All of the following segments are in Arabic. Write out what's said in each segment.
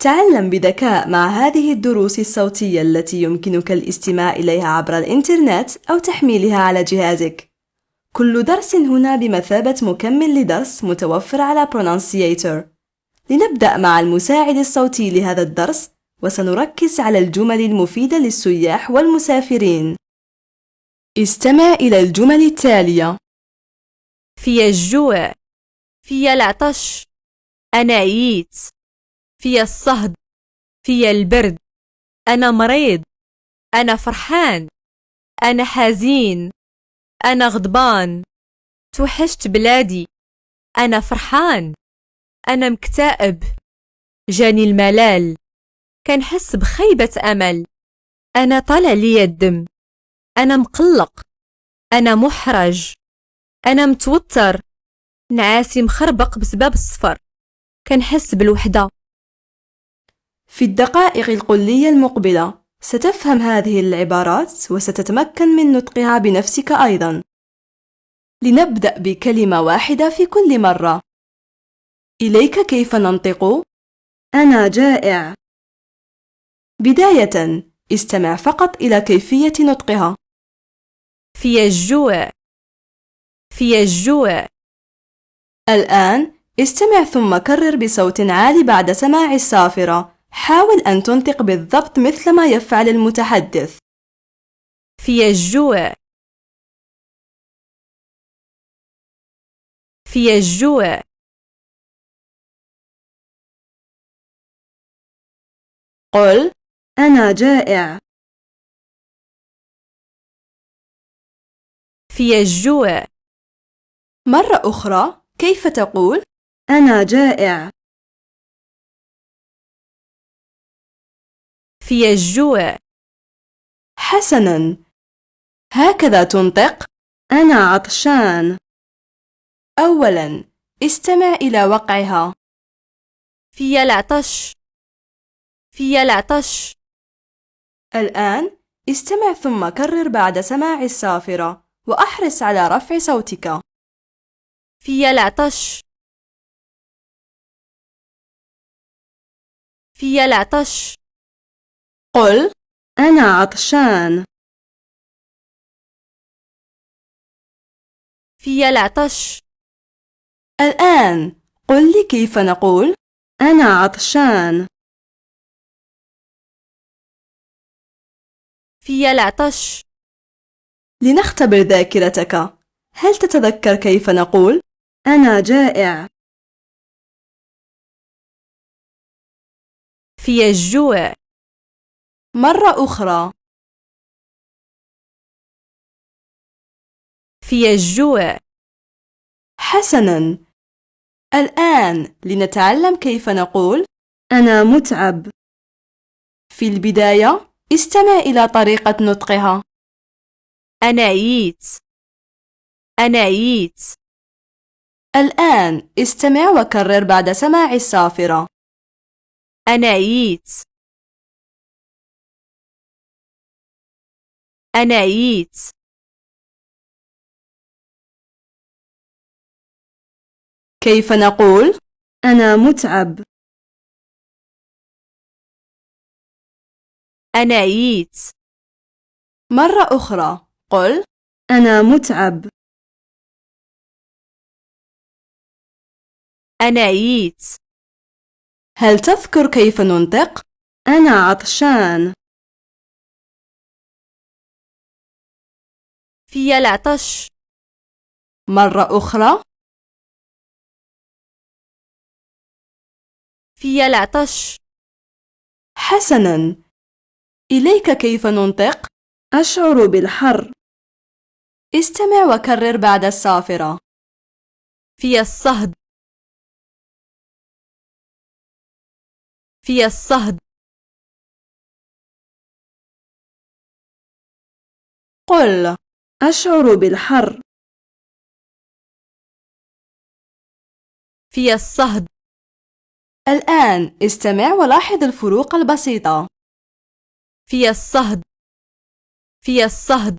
تعلم بذكاء مع هذه الدروس الصوتية التي يمكنك الاستماع إليها عبر الإنترنت أو تحميلها على جهازك. كل درس هنا بمثابة مكمل لدرس متوفر على Pronunciator. لنبدأ مع المساعد الصوتي لهذا الدرس، وسنركز على الجمل المفيدة للسياح والمسافرين. استمع إلى الجمل التالية: في الجوع، في العطش، أنا عييت، في الصهد، في البرد، أنا مريض، أنا فرحان، أنا حزين، أنا غضبان، توحشت بلادي، أنا فرحان، أنا مكتئب، جاني الملال، كنحس بخيبة أمل، أنا طالع لي الدم، أنا مقلق، أنا محرج، أنا متوتر، نعاسي مخربق بسبب السفر، كنحس بالوحدة. في الدقائق القليلة المقبلة ستفهم هذه العبارات وستتمكن من نطقها بنفسك أيضا. لنبدأ بكلمة واحدة في كل مرة. إليك كيف ننطق أنا جائع. بداية استمع فقط إلى كيفية نطقها. في الجوع، في الجوع. الآن استمع ثم كرر بصوت عالي بعد سماع الصافرة. حاول أن تنطق بالضبط مثل ما يفعل المتحدث. في الجوع، في الجوع. قل أنا جائع. في الجوع. مرة أخرى، كيف تقول أنا جائع؟ في الجوع. حسناً، هكذا تنطق أنا عطشان. أولاً استمع إلى وقعها. في العطش، في العطش. الآن استمع ثم كرر بعد سماع الصافرة، وأحرص على رفع صوتك. في العطش، في العطش. قل أنا عطشان. في العطش. الآن قل لي كيف نقول أنا عطشان. في العطش. لنختبر ذاكرتك، هل تتذكر كيف نقول أنا جائع؟ في الجوع. مرة أخرى. في الجوع. حسناً، الآن لنتعلم كيف نقول أنا متعب. في البداية استمع إلى طريقة نطقها. أنا عييت، أنا عييت. الآن استمع وكرر بعد سماع الصافرة. أنا عييت، أنا عييت. كيف نقول أنا متعب؟ أنا عييت. مرة أخرى، قل أنا متعب. أنا عييت. هل تذكر كيف ننطق أنا عطشان؟ في العطش. مرة أخرى. في العطش. حسناً، إليك كيف ننطق أشعر بالحر. استمع وكرر بعد الصافرة. في الصهد، في الصهد. قل أشعر بالحر. في الصهد. الآن استمع ولاحظ الفروق البسيطة. في الصهد، في الصهد،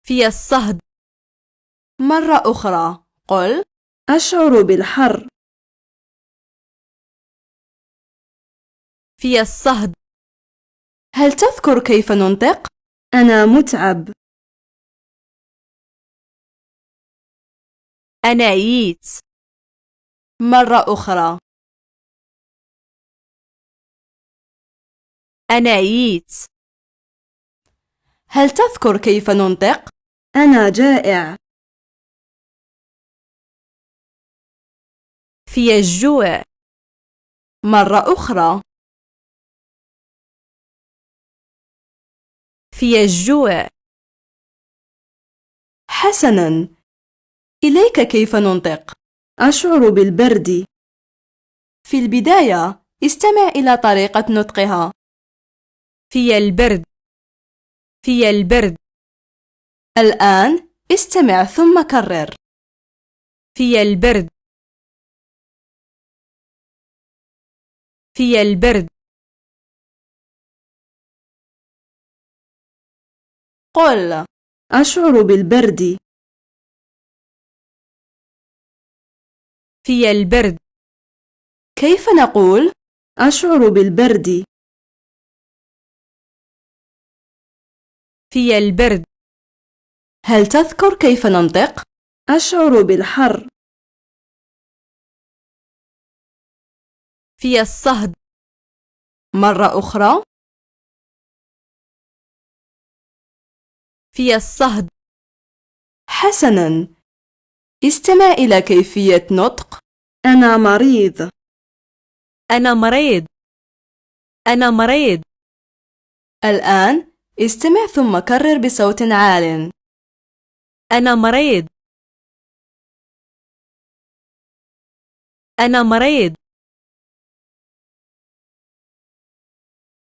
في الصهد. مرة أخرى، قل أشعر بالحر. في الصهد. هل تذكر كيف ننطق؟ أنا متعب. أنا عييت. مرة أخرى. أنا عييت. هل تذكر كيف ننطق؟ أنا جائع. في الجوع. مرة أخرى. في الجوع. حسناً. إليك كيف ننطق؟ أشعر بالبرد. في البداية استمع إلى طريقة نطقها. في البرد. في البرد. الآن استمع ثم كرر. في البرد. في البرد. قل. أشعر بالبرد. في البرد. كيف نقول؟ أشعر بالبرد. في البرد. هل تذكر كيف ننطق؟ أشعر بالحر. في الصهد. مرة أخرى. في الصهد. حسناً. استمع إلى كيفية نطق. أنا مريض. أنا مريض. أنا مريض. الآن استمع ثم كرر بصوت عال. أنا مريض. أنا مريض.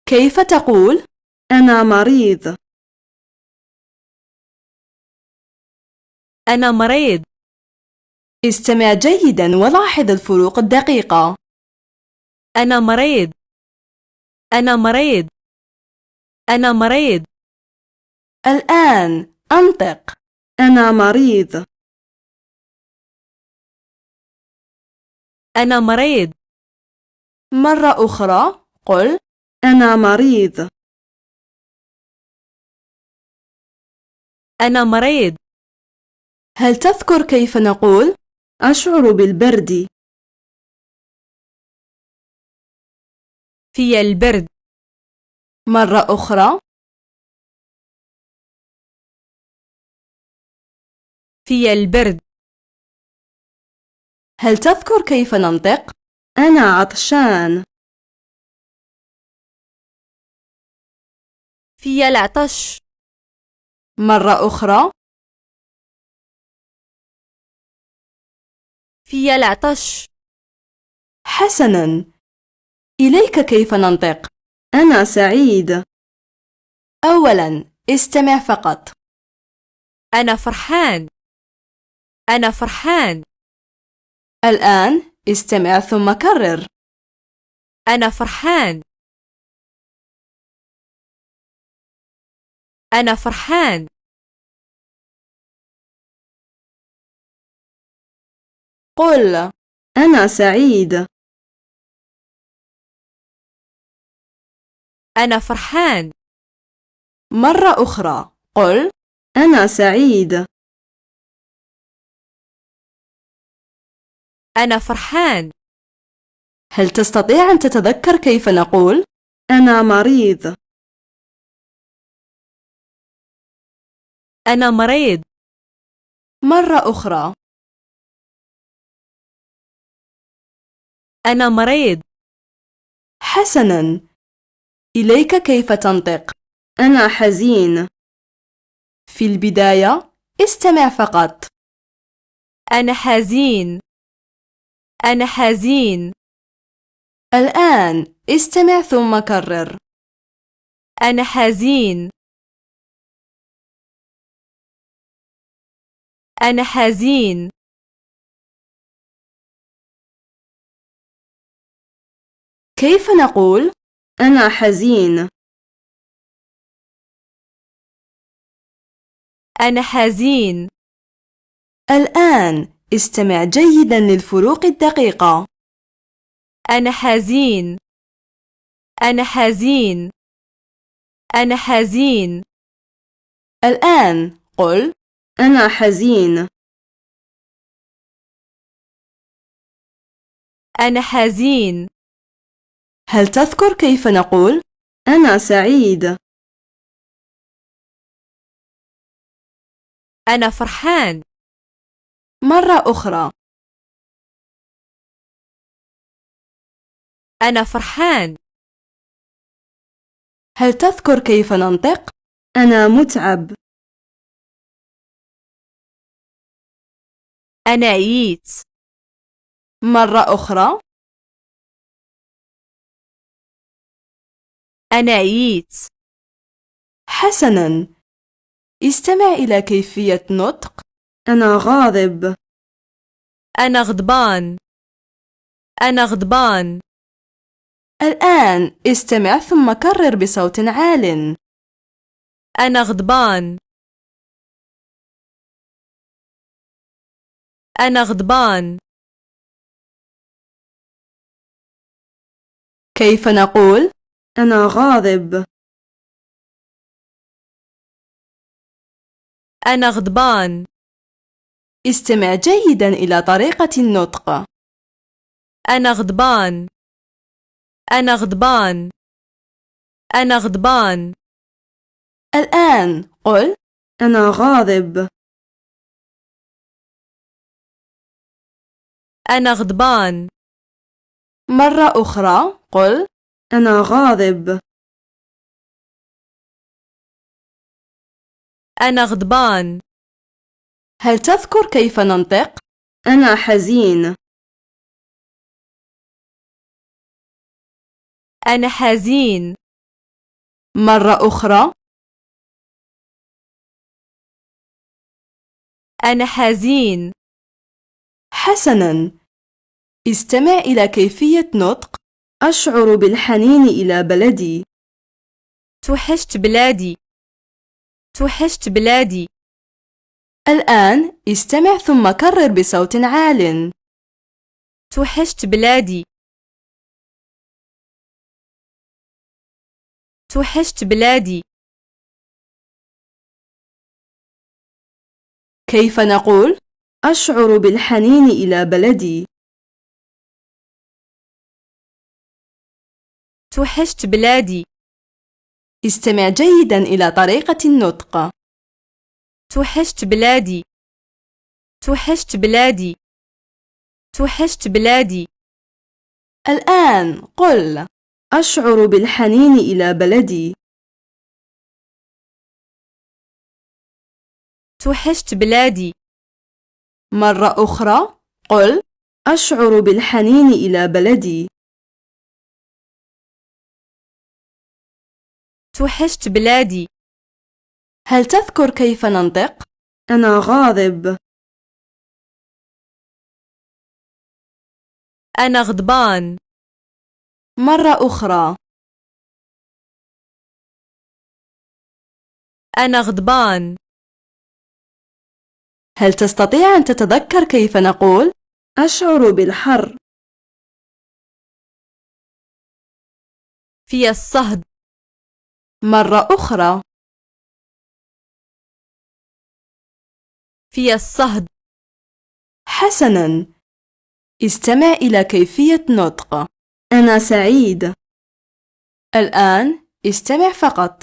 كيف تقول؟ أنا مريض. أنا مريض. استمع جيداً ولاحظ الفروق الدقيقة. أنا مريض. أنا مريض. أنا مريض. الآن أنطق. أنا مريض. أنا مريض. مرة أخرى. قل. أنا مريض. أنا مريض. هل تذكر كيف نقول؟ أشعر بالبرد. في البرد. مرة أخرى. في البرد. هل تذكر كيف ننطق؟ أنا عطشان. في العطش. مرة أخرى. في العطش. حسناً. إليك كيف ننطق؟ أنا سعيد. أولاً استمع فقط. أنا فرحان. أنا فرحان. الآن استمع ثم كرر. أنا فرحان. أنا فرحان. قل. أنا سعيد. أنا فرحان. مرة أخرى. قل. أنا سعيد. أنا فرحان. هل تستطيع أن تتذكر كيف نقول؟ أنا مريض. أنا مريض. مرة أخرى. أنا مريض. حسناً. إليك كيف تنطق؟ أنا حزين. في البداية استمع فقط. أنا حزين. أنا حزين. الآن استمع ثم كرر. أنا حزين. أنا حزين. كيف نقول؟ أنا حزين. أنا حزين. الآن استمع جيداً للفروق الدقيقة. أنا حزين. أنا حزين. أنا حزين. الآن قل: أنا حزين. أنا حزين. هل تذكر كيف نقول؟ أنا سعيد. أنا فرحان. مرة أخرى: أنا فرحان. هل تذكر كيف ننطق؟ أنا متعب. أنا عييت. مرة أخرى: أنا عييت. حسناً، استمع إلى كيفية نطق: أنا غاضب. أنا غضبان. أنا غضبان. الآن استمع ثم كرر بصوت عال: أنا غضبان. أنا غضبان. كيف نقول؟ أنا غاضب. أنا غضبان. استمع جيداً إلى طريقة النطق: أنا غضبان. أنا غضبان. أنا غضبان. الآن قل: أنا غاضب. أنا غضبان. مرة أخرى قل: أنا غاضب. أنا غضبان. هل تذكر كيف ننطق؟ أنا حزين. أنا حزين. مرة أخرى: أنا حزين. حسناً، استمع إلى كيفية نطق: أشعر بالحنين إلى بلدي. توحشت بلادي. توحشت بلادي. الآن استمع ثم كرر بصوت عال: توحشت بلادي. توحشت بلادي. كيف نقول؟ أشعر بالحنين إلى بلدي. توحشت بلادي. استمع جيداً إلى طريقة النطق: توحشت بلادي. توحشت بلادي. توحشت بلادي. الآن قل: أشعر بالحنين إلى بلدي. توحشت بلادي. مرة أخرى قل: أشعر بالحنين إلى بلدي. توحشت بلادي. هل تذكر كيف ننطق؟ أنا غاضب. أنا غضبان. مرة أخرى: أنا غضبان. هل تستطيع أن تتذكر كيف نقول؟ أشعر بالحر. في الصهد. مرة أخرى: في الصهد. حسناً، استمع إلى كيفية نطق: أنا سعيد. الآن استمع فقط: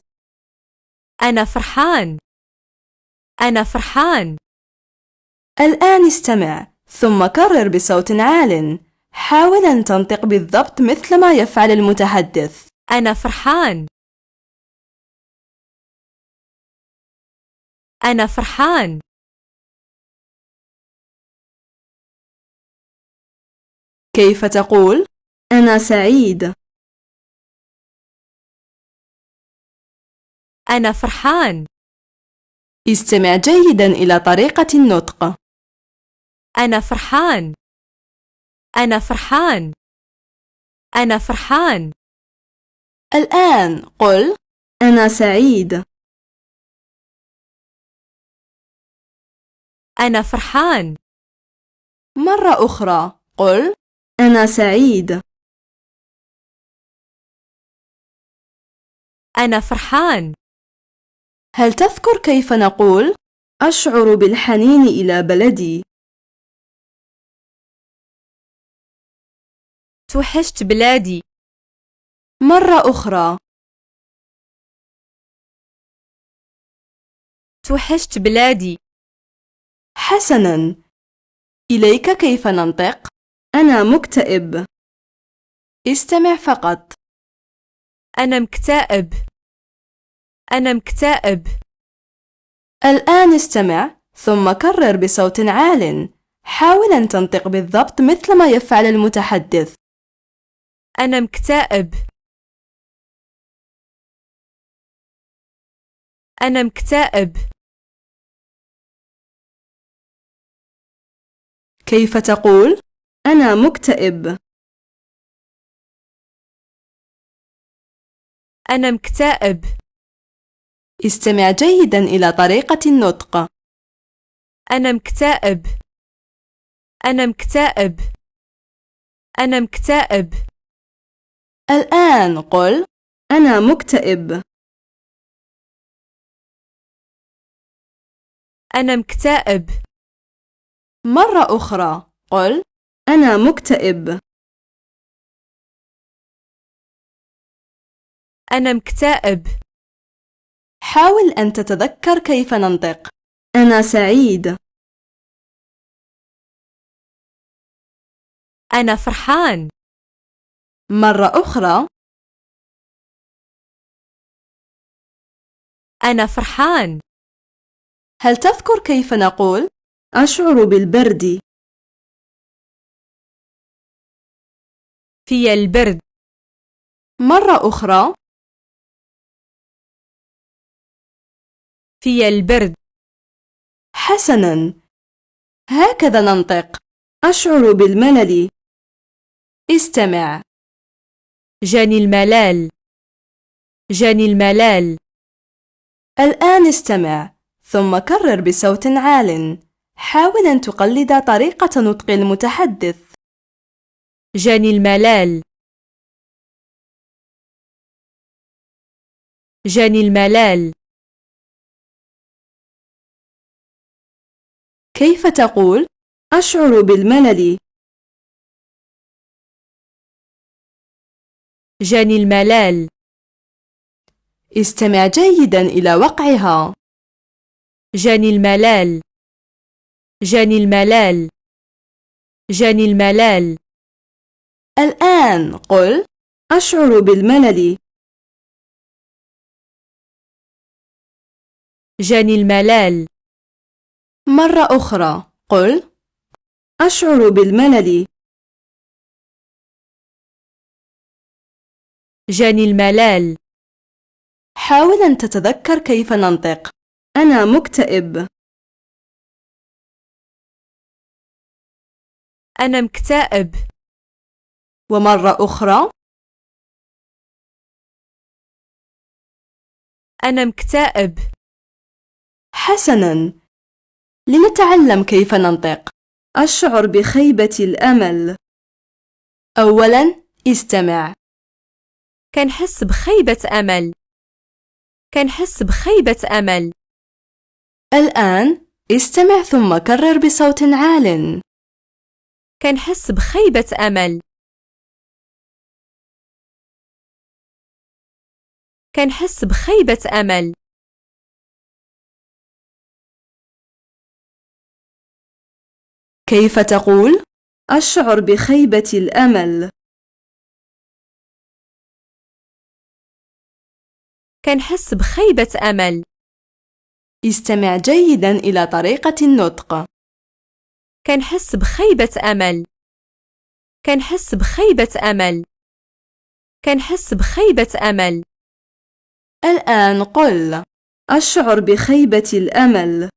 أنا فرحان. أنا فرحان. الآن استمع ثم كرر بصوت عال. حاول أن تنطق بالضبط مثل ما يفعل المتحدث. أنا فرحان. أنا فرحان. كيف تقول؟ أنا سعيد. أنا فرحان. استمع جيداً إلى طريقة النطق: أنا فرحان. أنا فرحان. أنا فرحان. الآن قل: أنا سعيد. أنا فرحان. مرة أخرى قل: أنا سعيد. أنا فرحان. هل تذكر كيف نقول؟ أشعر بالحنين إلى بلدي. توحشت بلادي. مرة أخرى. توحشت بلادي. حسناً. إليك كيف ننطق؟ أنا مكتئب. استمع فقط. أنا مكتئب. أنا مكتئب. الآن استمع ثم كرر بصوت عال. حاول أن تنطق بالضبط مثل ما يفعل المتحدث. أنا مكتئب. أنا مكتئب. كيف تقول؟ أنا مكتئب. أنا مكتئب. استمع جيدا إلى طريقة النطق. أنا مكتئب. أنا مكتئب. أنا مكتئب. الآن قل: أنا مكتئب. أنا مكتئب. مرة أخرى قل: أنا مكتئب. أنا مكتئب. حاول أن تتذكر كيف ننطق. أنا سعيد. أنا فرحان. مرة أخرى. أنا فرحان. هل تذكر كيف نقول؟ أشعر بالبرد. في البرد. مرة أخرى. في البرد. حسناً. هكذا ننطق. أشعر بالملل. استمع. جاني الملال. جاني الملال. الآن استمع ثم كرر بصوت عال. حاول أن تقلد طريقة نطق المتحدث. جاني الملال. جاني الملال. كيف تقول؟ أشعر بالملل. جاني الملال. استمع جيدا إلى وقعها. جاني الملال. جاني الملال. جاني الملال. الآن قل: أشعر بالملل. جاني الملال. مرة أخرى قل: أشعر بالملل. جاني الملال. حاول أن تتذكر كيف ننطق. أنا مكتئب. أنا مكتئب. ومرة أخرى. أنا مكتئب. حسناً. لنتعلم كيف ننطق. أشعر بخيبة الأمل. أولاً استمع. كنحس بخيبة أمل. كنحس بخيبة أمل. الآن استمع ثم كرر بصوت عال. كنحس بخيبة أمل. كنحس بخيبة أمل. كيف تقول؟ أشعر بخيبة الأمل. كنحس بخيبة أمل. استمع جيدا إلى طريقة النطق. كنحس بخيبة أمل. كنحس بخيبة أمل. كنحس بخيبة أمل. الآن قل: أشعر بخيبة الأمل.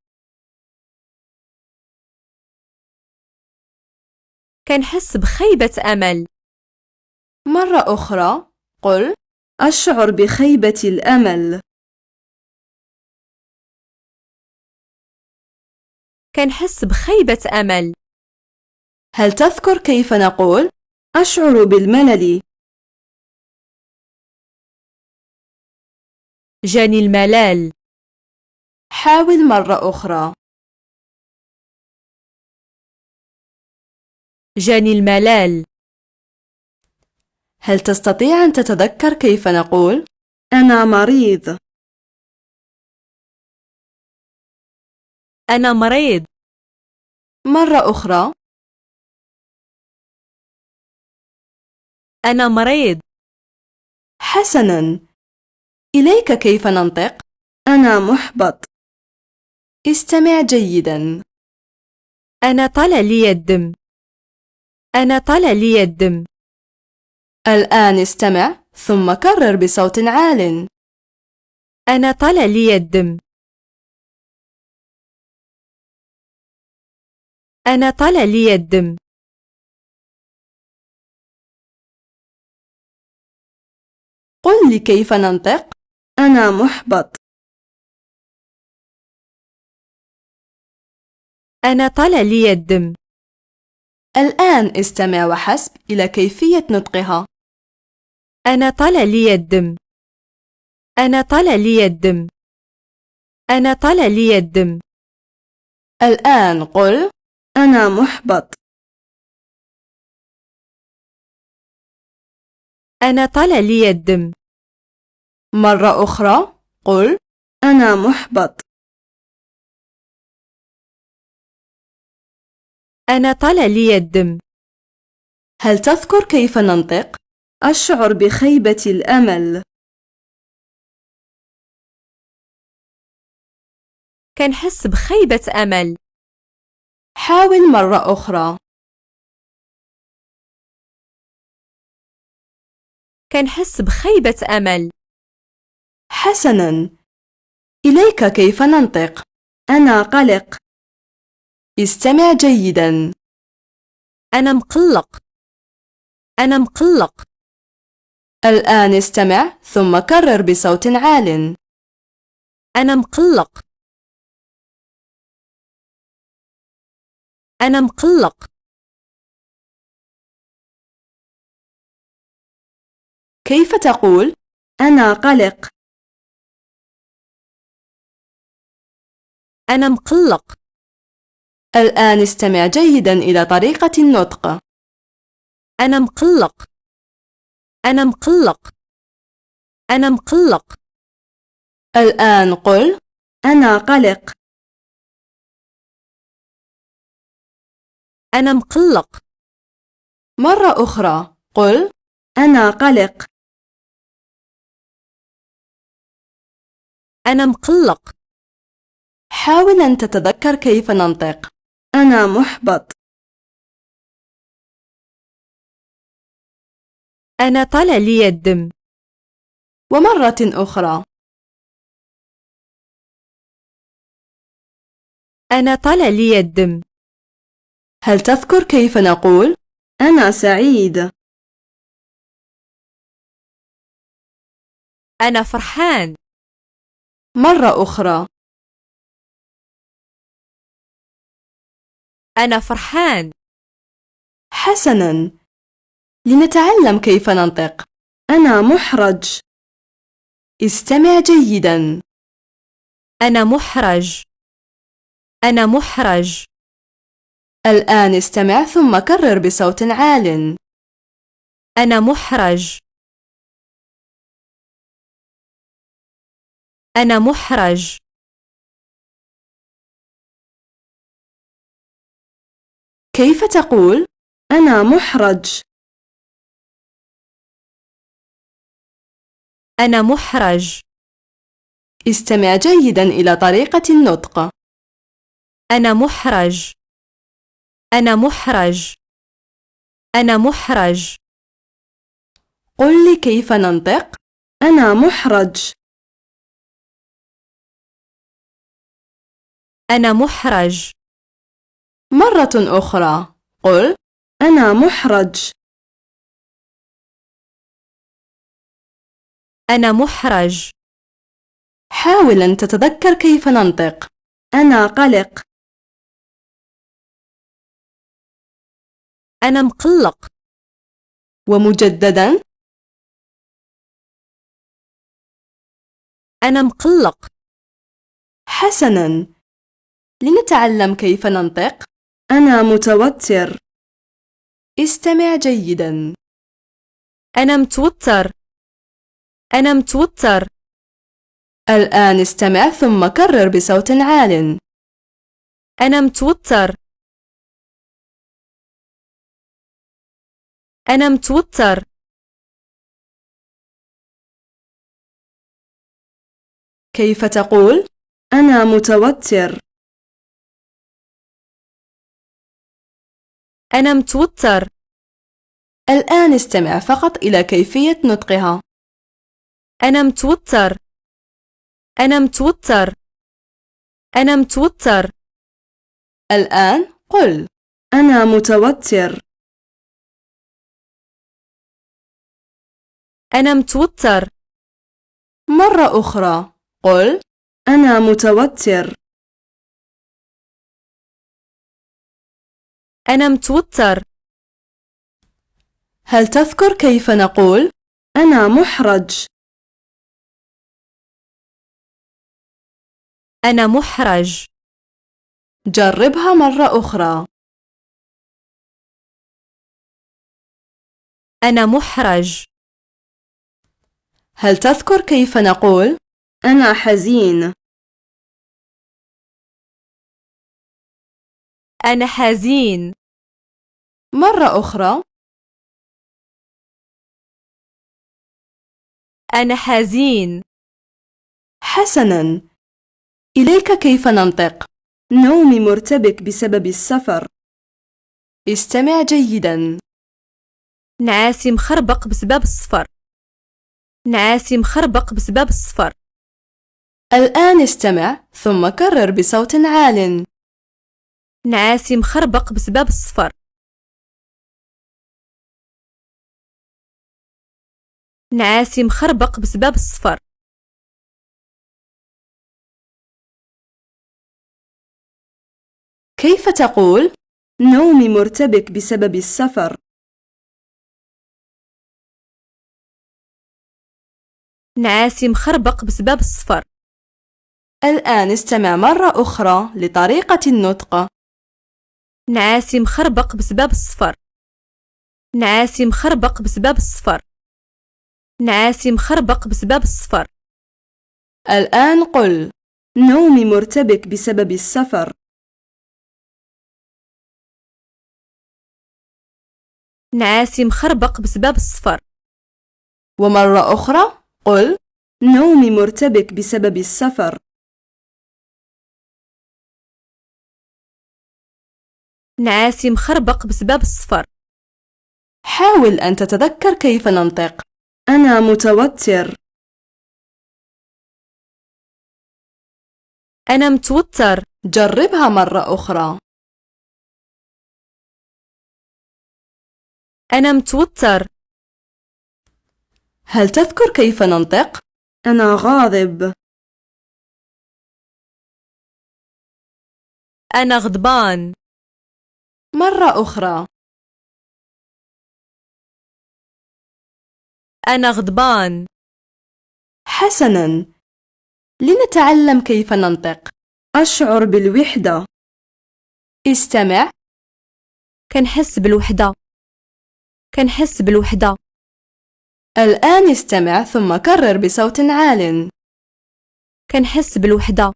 كنحس بخيبة أمل. مرة أخرى قل: أشعر بخيبة الأمل. كنحس بخيبة أمل. هل تذكر كيف نقول؟ أشعر بالملل. جاني الملل. حاول مرة أخرى. جاني الملل. هل تستطيع أن تتذكر كيف نقول؟ أنا مريض. أنا مريض. مرة أخرى. أنا مريض. حسناً. إليك كيف ننطق؟ أنا محبط. استمع جيداً. أنا طلع لي الدم. أنا طلع لي الدم. الآن استمع ثم كرر بصوت عال. أنا طلع لي الدم. أنا طلع لي الدم. قل لي كيف ننطق؟ أنا محبط. أنا طلع لي الدم. الآن استمع وحسب إلى كيفية نطقها. أنا طلع لي الدم. أنا طلع لي الدم. أنا طلع لي الدم. الآن قل: أنا محبط. أنا طلع لي الدم. مرة أخرى قل: أنا محبط. أنا طلع لي الدم. هل تذكر كيف ننطق؟ أشعر بخيبة الأمل. كنحس بخيبة أمل. حاول مرة أخرى. كنحس بخيبة أمل. حسناً. إليك كيف ننطق؟ أنا قلق. استمع جيداً. أنا مقلق. أنا مقلق. الآن استمع ثم كرر بصوت عال. أنا مقلق. أنا مقلق. كيف تقول؟ أنا قلق. أنا مقلق. الآن استمع جيداً إلى طريقة النطق. أنا مقلق. أنا مقلق. أنا مقلق. الآن قل: أنا قلق. أنا مقلق. مرة أخرى قل: أنا قلق. أنا مقلق. حاول أن تتذكر كيف ننطق. أنا محبط. أنا طلع لي الدم. ومرة أخرى. أنا طلع لي الدم. هل تذكر كيف نقول؟ أنا سعيد. أنا فرحان. مرة أخرى. أنا فرحان. حسناً. لنتعلم كيف ننطق. أنا محرج. استمع جيداً. أنا محرج. أنا محرج. الآن استمع ثم كرر بصوت عال. أنا محرج. أنا محرج. كيف تقول؟ أنا محرج. أنا محرج. استمع جيداً إلى طريقة النطق. أنا محرج. أنا محرج. أنا محرج. قل لي كيف ننطق. أنا محرج. أنا محرج. مرة أخرى قل: أنا محرج. أنا محرج. حاول أن تتذكر كيف ننطق. أنا قلق. أنا مقلق. ومجدداً. أنا مقلق. حسناً. لنتعلم كيف ننطق. أنا متوتر. استمع جيداً. أنا متوتر. أنا متوتر. الآن استمع ثم كرر بصوت عال. أنا متوتر. أنا متوتر. كيف تقول؟ أنا متوتر. أنا متوتر. الآن استمع فقط إلى كيفية نطقها. أنا متوتر. أنا متوتر. أنا متوتر. الآن قل. أنا متوتر. أنا متوتر. مرة أخرى قل. أنا متوتر. أنا متوتر. هل تذكر كيف نقول؟ أنا محرج. أنا محرج. جربها مرة أخرى. أنا محرج. هل تذكر كيف نقول؟ أنا حزين. أنا حزين. مرة أخرى. أنا حزين. حسناً. إليك كيف ننطق؟ نومي مرتبك بسبب السفر. استمع جيداً. نعاسي مخربق بسبب السفر. نعاسي مخربق بسبب السفر. الآن استمع ثم كرر بصوت عال. نعاسي مخربق بسبب السفر. نعاسي مخربق بسبب السفر. كيف تقول؟ نومي مرتبك بسبب السفر. نعاسي مخربق بسبب السفر. الآن استمع مرة أخرى لطريقة النطق. نعاسي مخربق بسبب السفر. نعاسي مخربق بسبب السفر. نعاسي مخربق بسبب السفر. الآن قل. نومي مرتبك بسبب السفر. نعاسي مخربق بسبب السفر. ومرة أخرى قل. نومي مرتبك بسبب السفر. نعاسي مخربق بسبب السفر. حاول أن تتذكر كيف ننطق. أنا متوتر. أنا متوتر. جربها مرة أخرى. أنا متوتر. هل تذكر كيف ننطق؟ أنا غاضب. أنا غضبان. مرة أخرى. أنا غضبان. حسناً. لنتعلم كيف ننطق. أشعر بالوحدة. استمع. كنحس بالوحدة. كنحس بالوحدة. الآن استمع ثم كرر بصوت عال. كنحس بالوحدة.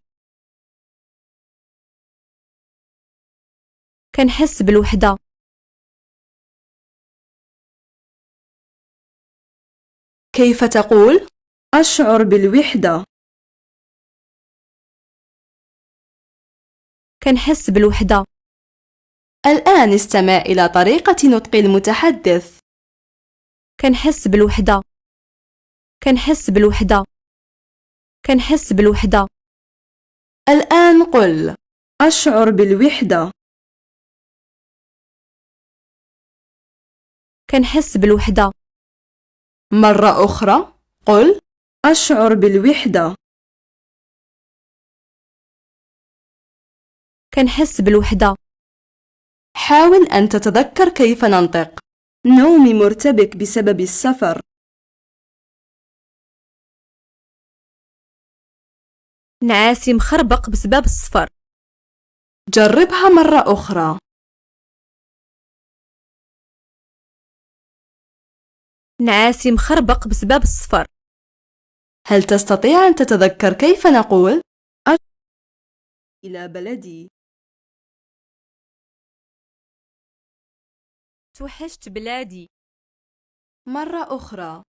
كنحس بالوحدة. كيف تقول؟ أشعر بالوحدة. كنحس بالوحدة. الآن استمع إلى طريقة نطق المتحدث. كنحس بالوحدة. كنحس بالوحدة. كنحس بالوحدة. الآن قل. أشعر بالوحدة. كنحس بالوحدة. مرة أخرى قل. أشعر بالوحدة. كنحس بالوحدة. حاول أن تتذكر كيف ننطق. نومي مرتبك بسبب السفر. نعاسي مخربق بسبب الصفر. جربها مرة أخرى. نعاسي مخربق بسبب الصفر. هل تستطيع أن تتذكر كيف نقول؟ إلى بلدي. توحشت بلادي. مرة أخرى.